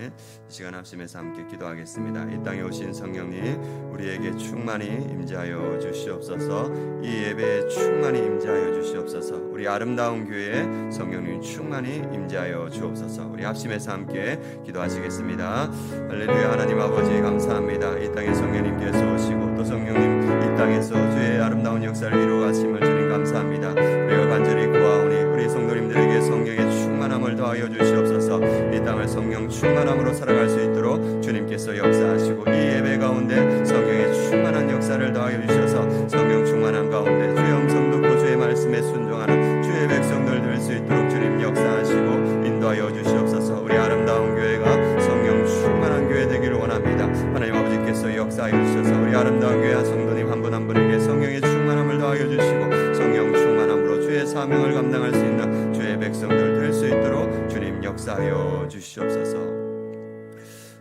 이 시간 합심해서 함께 기도하겠습니다. 이 땅에 오신 성령님 우리에게 충만히 임재하여 주시옵소서. 이 예배에 충만히 임재하여 주시옵소서. 우리 아름다운 교회에 성령님 충만히 임재하여 주옵소서. 우리 합심해서 함께 기도하시겠습니다. 할렐루야. 하나님 아버지 감사합니다. 이 땅에 성령님께서 오시고 또 성령님 이 땅에서 주의 아름다운 역사를 이루어 가심을 주님 감사합니다. 우리가 간절히 구하오니 우리 성도님들에게 성령의 충만함을 더하여 주시옵소서. 이 땅을 성령 충만함으로 살아갈 수 있도록 주님께서 역사하시고 이 예배 가운데 성령의 충만한 역사를 더하여 주셔서 성령 충만한 가운데 주의 음성 듣고 주의 말씀에 순종하는 주의 백성들 될 수 있도록 주님 역사하시고 인도하여 주시옵소서. 우리 아름다운 교회가 성령 충만한 교회 되기를 원합니다. 하나님 아버지께서 역사하여 주셔서 우리 아름다운 교회 성도님 한 분 한 분에게 성령의 충만함을 더하여 주시고 성령 충만함으로 주의 사명을 감당할 수 있는 주의 백성들 될 수 있도록 주님 역사하여 주시옵소서.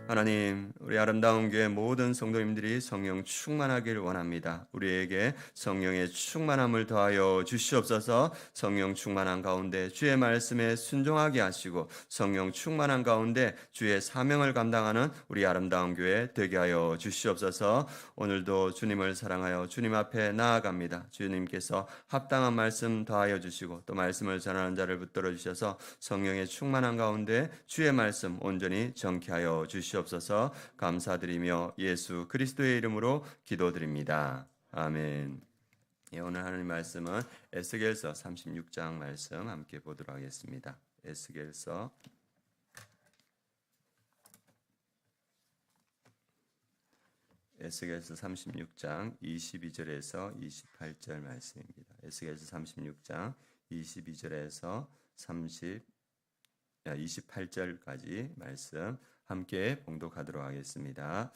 하나님, 우리 아름다운 교회 모든 성도님들이 성령 충만하길 원합니다. 우리에게 성령의 충만함을 더하여 주시옵소서. 성령 충만한 가운데 주의 말씀에 순종하게 하시고 성령 충만한 가운데 주의 사명을 감당하는 우리 아름다운 교회 되게 하여 주시옵소서. 오늘도 주님을 사랑하여 주님 앞에 나아갑니다. 주님께서 합당한 말씀 더하여 주시고 또 말씀을 전하는 자를 붙들어 주셔서 성령의 충만한 가운데 주의 말씀 온전히 정케하여 주시옵소서. 감사드리며 예수 그리스도의 이름으로 기도드립니다. 아멘. 오늘 하나님 말씀은 에스겔서 36장 말씀 함께 보도록 하겠습니다. 에스겔서 36장 22절에서 28절 말씀입니다. 에스겔서 36장 22절에서 28절까지 말씀 함께 봉독하도록 하겠습니다.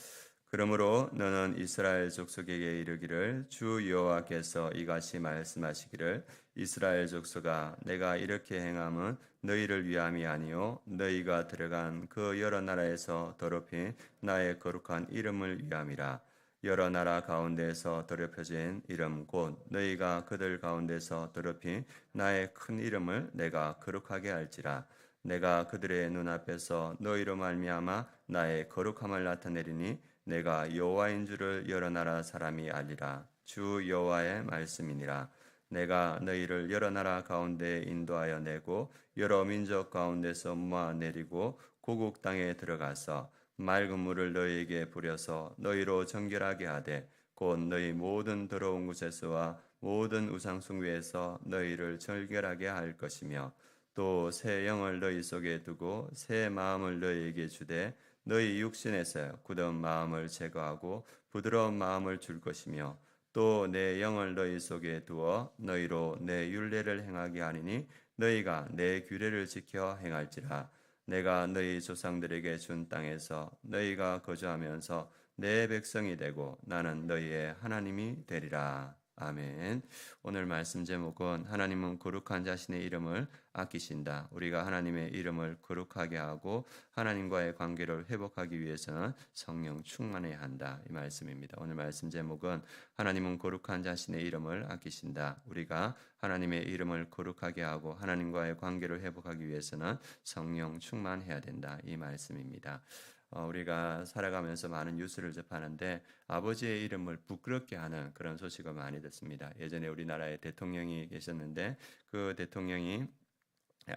그러므로 너는 이스라엘 족속에게 이르기를 주 여호와께서 이같이 말씀하시기를 이스라엘 족속아 내가 이렇게 행함은 너희를 위함이 아니요 너희가 들어간 그 여러 나라에서 더럽힌 나의 거룩한 이름을 위함이라. 여러 나라 가운데서 더럽혀진 이름 곧 너희가 그들 가운데서 더럽힌 나의 큰 이름을 내가 거룩하게 할지라. 내가 그들의 눈앞에서 너희로 말미암아 나의 거룩함을 나타내리니 내가 여호와인 줄을 여러 나라 사람이 알리라. 주 여호와의 말씀이니라. 내가 너희를 여러 나라 가운데 인도하여 내고 여러 민족 가운데서 모아내리고 고국 땅에 들어가서 맑은 물을 너희에게 부려서 너희로 정결하게 하되 곧 너희 모든 더러운 곳에서와 모든 우상숭 위에서 너희를 정결하게 할 것이며 또 새 영을 너희 속에 두고 새 마음을 너희에게 주되 너희 육신에서 굳은 마음을 제거하고 부드러운 마음을 줄 것이며 또 내 영을 너희 속에 두어 너희로 내 율례를 행하게 하리니 너희가 내 규례를 지켜 행할지라. 내가 너희 조상들에게 준 땅에서 너희가 거주하면서 내 백성이 되고 나는 너희의 하나님이 되리라. 아멘. 오늘 말씀 제목은 하나님은 거룩한 자신의 이름을 아끼신다. 우리가 하나님의 이름을 거룩하게 하고 하나님과의 관계를 회복하기 위해서는 성령 충만해야 한다. 이 말씀입니다. 오늘 말씀 제목은 하나님은 거룩한 자신의 이름을 아끼신다. 우리가 하나님의 이름을 거룩하게 하고 하나님과의 관계를 회복하기 위해서는 성령 충만해야 된다. 이 말씀입니다. 우리가 살아가면서 많은 뉴스를 접하는데 아버지의 이름을 부끄럽게 하는 그런 소식을 많이 듣습니다. 예전에 우리나라에 대통령이 계셨는데 그 대통령이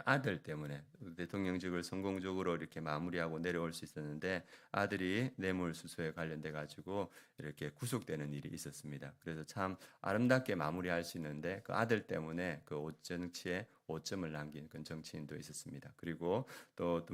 아들 때문에 대통령직을 성공적으로 이렇게 마무리하고 내려올 수 있었는데 아들이 뇌물수수에 관련돼 가지고 이렇게 구속되는 일이 있었습니다. 그래서 참 아름답게 마무리할 수 있는데 그 아들 때문에 그 정치에 오점을 남긴 그런 정치인도 있었습니다. 그리고 또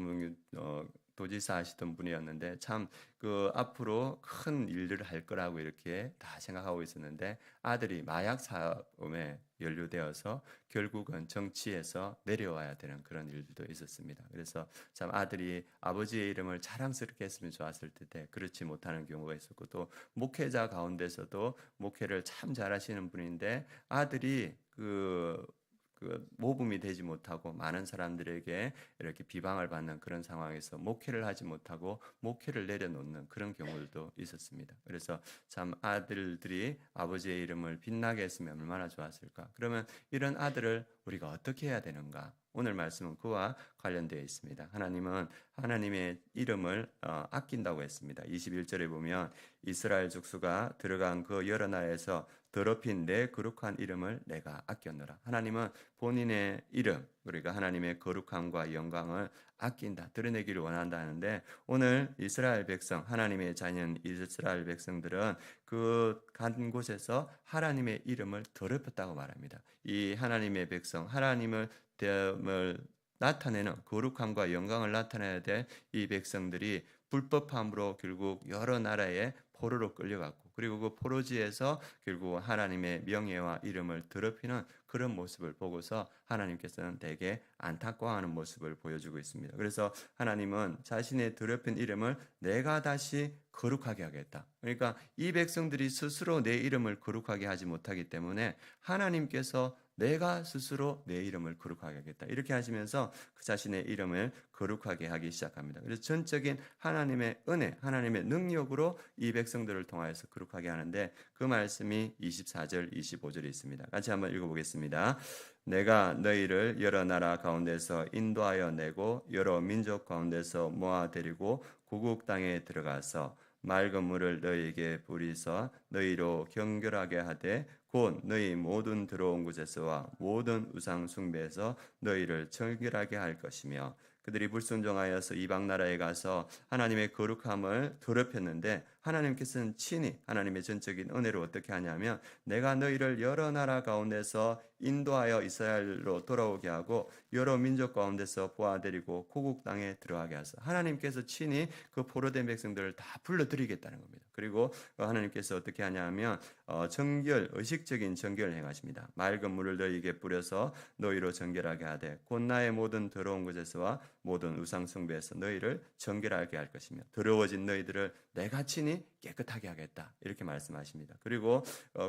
도지사 하시던 분이었는데 참 그 앞으로 큰 일들을 할 거라고 이렇게 다 생각하고 있었는데 아들이 마약 사업에 연루되어서 결국은 정치에서 내려와야 되는 그런 일들도 있었습니다. 그래서 참 아들이 아버지의 이름을 자랑스럽게 했으면 좋았을 텐데 그렇지 못하는 경우가 있었고 또 목회자 가운데서도 목회를 참 잘하시는 분인데 아들이 그 그 모범이 되지 못하고 많은 사람들에게 이렇게 비방을 받는 그런 상황에서 목회를 하지 못하고 목회를 내려놓는 그런 경우도 있었습니다. 그래서 참 아들들이 아버지의 이름을 빛나게 했으면 얼마나 좋았을까. 그러면 이런 아들을 우리가 어떻게 해야 되는가? 오늘 말씀은 그와 관련되어 있습니다. 하나님은 하나님의 이름을 아낀다고 했습니다. 21절에 보면 이스라엘 족수가 들어간 그 여러 나라에서 더럽힌 내 거룩한 이름을 내가 아꼈노라. 하나님은 본인의 이름, 우리가 하나님의 거룩함과 영광을 아낀다, 드러내기를 원한다 하는데 오늘 이스라엘 백성, 하나님의 자녀인 이스라엘 백성들은 그 간 곳에서 하나님의 이름을 더럽혔다고 말합니다. 이 하나님의 백성, 하나님을 나타내는 거룩함과 영광을 나타내야 될 이 백성들이 불법함으로 결국 여러 나라의 포로로 끌려갔고 그리고 그 포로지에서 결국 하나님의 명예와 이름을 더럽히는 그런 모습을 보고서 하나님께서는 되게 안타까워하는 모습을 보여주고 있습니다. 그래서 하나님은 자신의 더럽힌 이름을 내가 다시 거룩하게 하겠다. 그러니까 이 백성들이 스스로 내 이름을 거룩하게 하지 못하기 때문에 하나님께서 내가 스스로 내 이름을 거룩하게 하겠다. 이렇게 하시면서 그 자신의 이름을 거룩하게 하기 시작합니다. 그래서 전적인 하나님의 은혜, 하나님의 능력으로 이 백성들을 통하여서 거룩하게 하는데 그 말씀이 24절, 25절에 있습니다. 같이 한번 읽어보겠습니다. 내가 너희를 여러 나라 가운데서 인도하여 내고 여러 민족 가운데서 모아 데리고 고국 땅에 들어가서 맑은 물을 너희에게 부리서 너희로 경결하게 하되 곧 너희 모든 들어온 곳에서와 모든 우상 숭배에서 너희를 정결하게 할 것이며 그들이 불순종하여서 이방 나라에 가서 하나님의 거룩함을 더럽혔는데 하나님께서는 친히 하나님의 전적인 은혜로 어떻게 하냐면 내가 너희를 여러 나라 가운데서 인도하여 이스라엘로 돌아오게 하고 여러 민족 가운데서 보아드리고 고국 땅에 들어가게 하소서. 하나님께서 친히 그 포로된 백성들을 다 불러들이겠다는 겁니다. 그리고 하나님께서 어떻게 하냐면 정결, 의식적인 정결을 행하십니다. 맑은 물을 너희에게 뿌려서 너희로 정결하게 하되 곧 나의 모든 더러운 곳에서와 모든 우상 숭배에서 너희를 정결하게 할 것이며 더러워진 너희들을 내가 친히 깨끗하게 하겠다. 이렇게 말씀하십니다. 그리고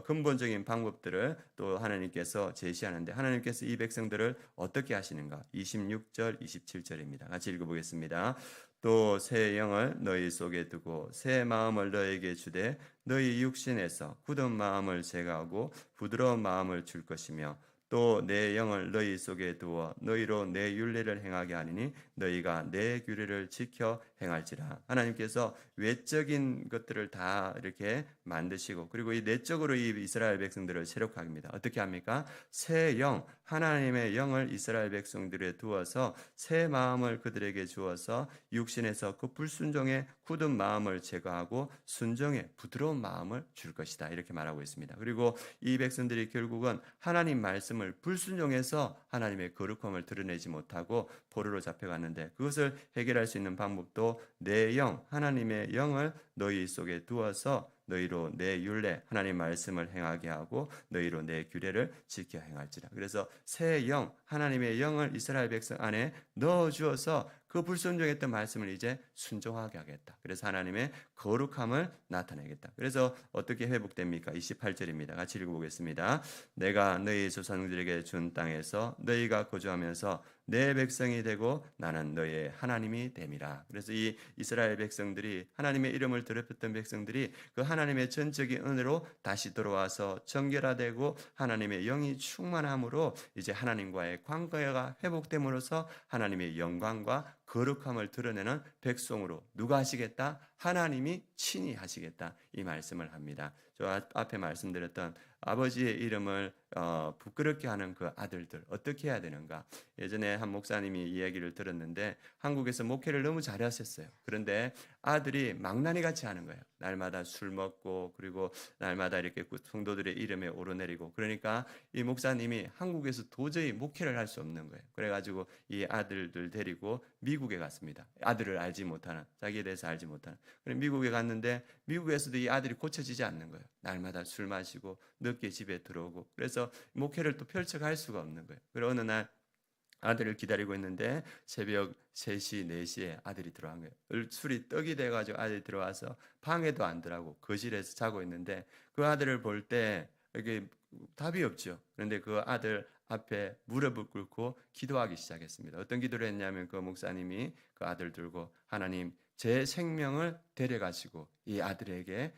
근본적인 방법들을 또 하나님께서 제시하는데 하나님께서 이 백성들을 어떻게 하시는가? 26절, 27절입니다. 같이 읽어보겠습니다. 또 새 영을 너희 속에 두고 새 마음을 너희에게 주되 너희 육신에서 굳은 마음을 제거하고 부드러운 마음을 줄 것이며 또 내 영을 너희 속에 두어 너희로 내 율례를 행하게 하리니 너희가 내 규례를 지켜 행할지라. 하나님께서 외적인 것들을 다 이렇게 만드시고 그리고 이 내적으로 이 이스라엘 백성들을 새롭게 합니다. 어떻게 합니까? 새 영, 하나님의 영을 이스라엘 백성들에 두어서 새 마음을 그들에게 주어서 육신에서 그 불순종의 굳은 마음을 제거하고 순종의 부드러운 마음을 줄 것이다. 이렇게 말하고 있습니다. 그리고 이 백성들이 결국은 하나님 말씀을 불순종해서 하나님의 거룩함을 드러내지 못하고 포로로 잡혀갔는데 그것을 해결할 수 있는 방법도 내 영, 하나님의 영을 너희 속에 두어서 너희로 내 율례, 하나님 말씀을 행하게 하고 너희로 내 규례를 지켜 행할지라. 그래서 새 영, 하나님의 영을 이스라엘 백성 안에 넣어주어서 그 불순종했던 말씀을 이제 순종하게 하겠다. 그래서 하나님의 거룩함을 나타내겠다. 그래서 어떻게 회복됩니까? 28절입니다. 같이 읽어보겠습니다. 내가 너희 조상들에게 준 땅에서 너희가 거주하면서 내 백성이 되고 나는 너희의 하나님이 됨이라. 그래서 이 이스라엘 백성들이 하나님의 이름을 더럽혔던 백성들이 그 하나님의 전적인 은혜로 다시 돌아와서 정결화되고 하나님의 영이 충만함으로 이제 하나님과의 관계가 회복됨으로써 하나님의 영광과 거룩함을 드러내는 백성으로 누가 하시겠다? 하나님이 친히 하시겠다. 이 말씀을 합니다. 저 앞에 말씀드렸던 아버지의 이름을 부끄럽게 하는 그 아들들 어떻게 해야 되는가? 예전에 한 목사님이 이야기를 들었는데 한국에서 목회를 너무 잘하셨어요. 그런데 아들이 망나니 같이 하는 거예요. 날마다 술 먹고 그리고 날마다 이렇게 성도들의 이름에 오르내리고 그러니까 이 목사님이 한국에서 도저히 목회를 할 수 없는 거예요. 그래가지고 이 아들들 데리고 미국에 갔습니다. 아들을 알지 못하는 자기에 대해서 알지 못하는. 그래 미국에 갔는데 미국에서도 이 아들이 고쳐지지 않는 거예요. 날마다 술 마시고 늦게 집에 들어오고 그래서 목회를 또 펼쳐갈 수가 없는 거예요. 그리고 어느 날 아들을 기다리고 있는데 새벽 3시, 4시에 아들이 들어간 거예요. 술이 떡이 돼가지고 아들이 들어와서 방에도 안 들어가고 거실에서 자고 있는데 그 아들을 볼 때 이게 답이 없죠. 그런데 그 아들 앞에 무릎을 꿇고 기도하기 시작했습니다. 어떤 기도를 했냐면 그 목사님이 그 아들 들고 하나님 제 생명을 데려가시고 이 아들에게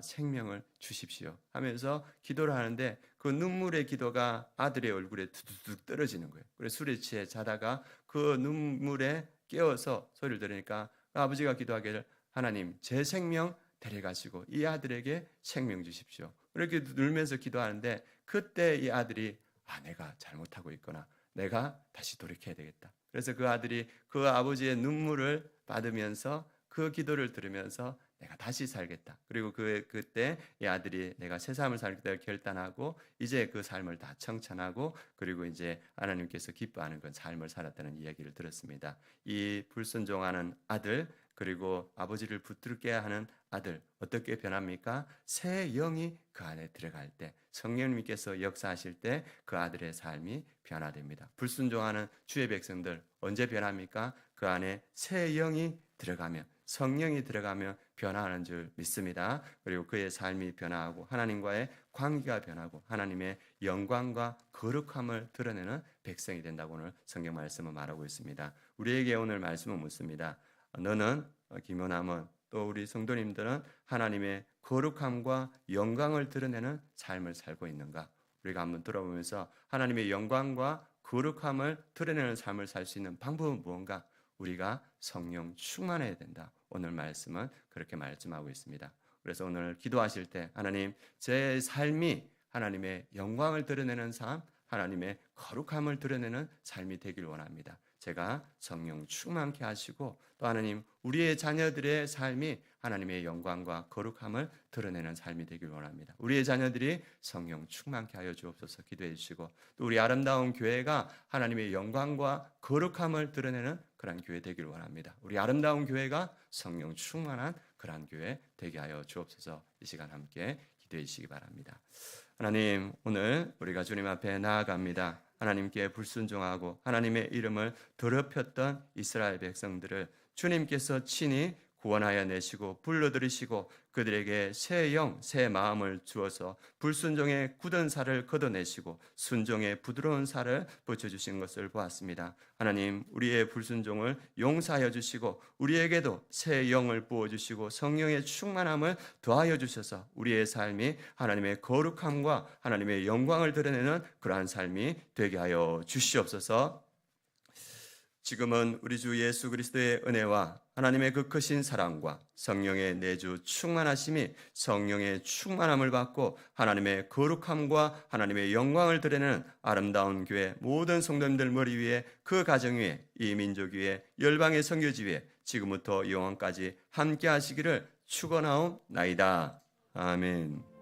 생명을 주십시오 하면서 기도를 하는데 그 눈물의 기도가 아들의 얼굴에 툭툭 떨어지는 거예요. 그래서 술에 취해 자다가 그 눈물에 깨어서 소리를 들으니까 아버지가 기도하기를 하나님 제 생명 데려가시고 이 아들에게 생명 주십시오. 그렇게 울면서 기도하는데 그때 이 아들이 내가 잘못하고 있구나. 내가 다시 돌이켜야 되겠다. 그래서 그 아들이 그 아버지의 눈물을 받으면서 그 기도를 들으면서 내가 다시 살겠다. 그리고 그때 이 아들이 내가 새 삶을 살겠다고 결단하고 이제 그 삶을 다 청천하고 그리고 이제 하나님께서 기뻐하는 그 삶을 살았다는 이야기를 들었습니다. 이 불순종하는 아들 그리고 아버지를 붙들게 하는 아들 어떻게 변합니까? 새 영이 그 안에 들어갈 때 성령님께서 역사하실 때 그 아들의 삶이 변화됩니다. 불순종하는 주의 백성들 언제 변합니까? 그 안에 새 영이 들어가면 성령이 들어가면 변화하는 줄 믿습니다. 그리고 그의 삶이 변화하고 하나님과의 관계가 변하고 하나님의 영광과 거룩함을 드러내는 백성이 된다고 오늘 성경 말씀은 말하고 있습니다. 우리에게 오늘 말씀은 묻습니다. 너는 김연함은 또 우리 성도님들은 하나님의 거룩함과 영광을 드러내는 삶을 살고 있는가? 우리가 한번 들어보면서 하나님의 영광과 거룩함을 드러내는 삶을 살 수 있는 방법은 무언가? 우리가 성령 충만해야 된다. 오늘 말씀은 그렇게 말씀하고 있습니다. 그래서 오늘 기도하실 때 하나님 제 삶이 하나님의 영광을 드러내는 삶, 하나님의 거룩함을 드러내는 삶이 되길 원합니다. 제가 성령 충만케 하시고 또 하나님 우리의 자녀들의 삶이 하나님의 영광과 거룩함을 드러내는 삶이 되길 원합니다. 우리의 자녀들이 성령 충만케 하여 주옵소서 기도해 주시고 또 우리 아름다운 교회가 하나님의 영광과 거룩함을 드러내는 그러한 교회 되길 원합니다. 우리 아름다운 교회가 성령 충만한 그러한 교회 되게 하여 주옵소서. 이 시간 함께 기도해 주시기 바랍니다. 하나님 오늘 우리가 주님 앞에 나아갑니다. 하나님께 불순종하고 하나님의 이름을 더럽혔던 이스라엘 백성들을 주님께서 친히 구원하여 내시고 불러들이시고 그들에게 새 영, 새 마음을 주어서 불순종의 굳은 살을 걷어내시고 순종의 부드러운 살을 붙여주신 것을 보았습니다. 하나님 우리의 불순종을 용서하여 주시고 우리에게도 새 영을 부어주시고 성령의 충만함을 더하여 주셔서 우리의 삶이 하나님의 거룩함과 하나님의 영광을 드러내는 그러한 삶이 되게 하여 주시옵소서. 지금은 우리 주 예수 그리스도의 은혜와 하나님의 그 크신 사랑과 성령의 내주 충만하심이 성령의 충만함을 받고 하나님의 거룩함과 하나님의 영광을 드러내는 아름다운 교회 모든 성도님들 머리 위에 그 가정 위에 이 민족 위에 열방의 선교지 위에 지금부터 영원까지 함께 하시기를 축원하옵나이다. 아멘.